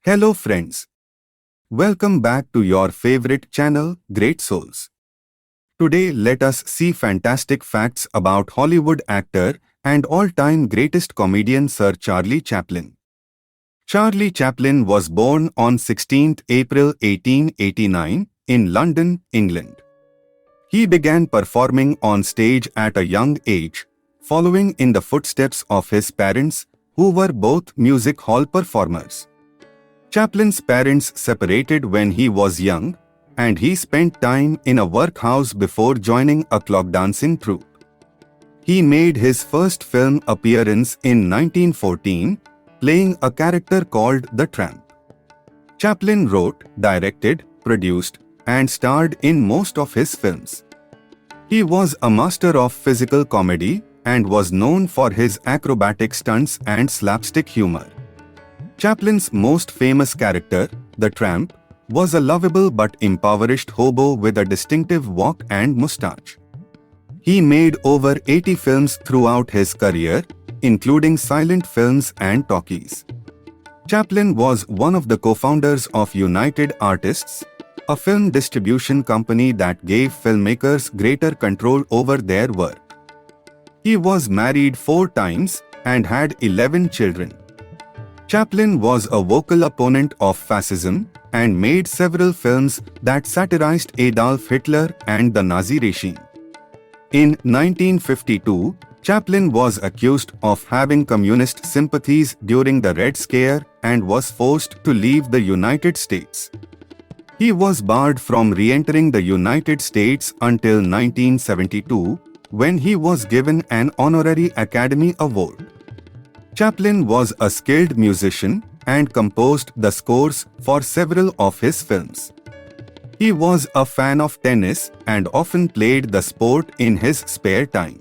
Hello friends. Welcome back to your favorite channel, Great Souls. Today let us see fantastic facts about Hollywood actor and all-time greatest comedian Sir Charlie Chaplin. Charlie Chaplin was born on 16th April 1889 in London, England. He began performing on stage at a young age, following in the footsteps of his parents, who were both music hall performers. Chaplin's parents separated when he was young, and he spent time in a workhouse before joining a clock dancing troupe. He made his first film appearance in 1914, playing a character called the Tramp. Chaplin wrote, directed, produced, and starred in most of his films. He was a master of physical comedy and was known for his acrobatic stunts and slapstick humor. Chaplin's most famous character, the Tramp, was a lovable but impoverished hobo with a distinctive walk and mustache. He made over 80 films throughout his career, including silent films and talkies. Chaplin was one of the co-founders of United Artists, a film distribution company that gave filmmakers greater control over their work. He was married 4 times and had 11 children. Chaplin was a vocal opponent of fascism and made several films that satirized Adolf Hitler and the Nazi regime. In 1952, Chaplin was accused of having communist sympathies during the Red Scare and was forced to leave the United States. He was barred from re-entering the United States until 1972, when he was given an honorary Academy Award. Chaplin was a skilled musician and composed the scores for several of his films. He was a fan of tennis and often played the sport in his spare time.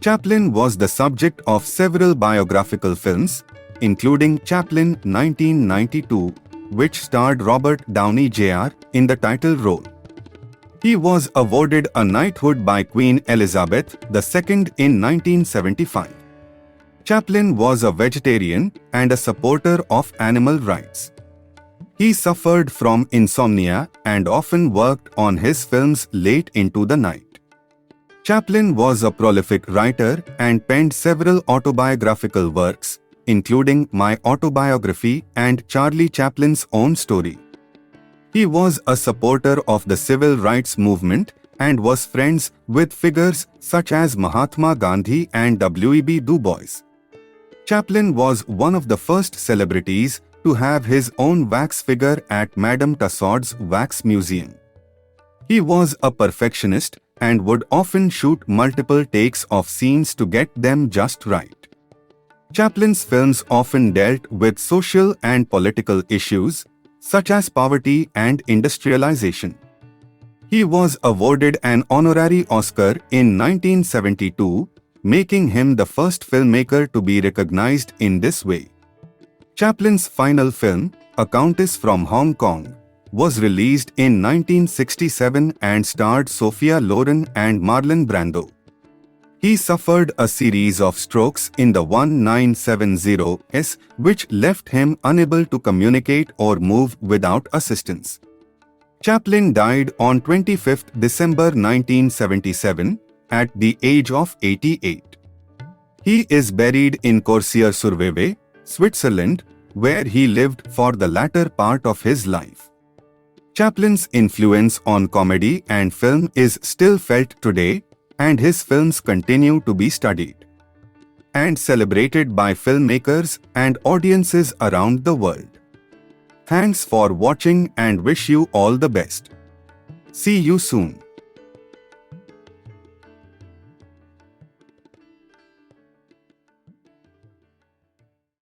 Chaplin was the subject of several biographical films, including Chaplin 1992, which starred Robert Downey Jr. in the title role. He was awarded a knighthood by Queen Elizabeth II in 1975. Chaplin was a vegetarian and a supporter of animal rights. He suffered from insomnia and often worked on his films late into the night. Chaplin was a prolific writer and penned several autobiographical works, including My Autobiography and Charlie Chaplin's Own Story. He was a supporter of the civil rights movement and was friends with figures such as Mahatma Gandhi and W.E.B. Du Bois. Chaplin was one of the first celebrities to have his own wax figure at Madame Tussauds Wax Museum. He was a perfectionist and would often shoot multiple takes of scenes to get them just right. Chaplin's films often dealt with social and political issues, such as poverty and industrialization. He was awarded an honorary Oscar in 1972, making him the first filmmaker to be recognized in this way. Chaplin's final film, A Countess from Hong Kong, was released in 1967 and starred Sophia Loren and Marlon Brando. He suffered a series of strokes in the 1970s, which left him unable to communicate or move without assistance. Chaplin died on 25 December 1977, at the age of 88. He is buried in Coursier-sur-Vevey, Switzerland, where he lived for the latter part of his life. Chaplin's influence on comedy and film is still felt today, and his films continue to be studied and celebrated by filmmakers and audiences around the world. Thanks for watching and wish you all the best. See you soon.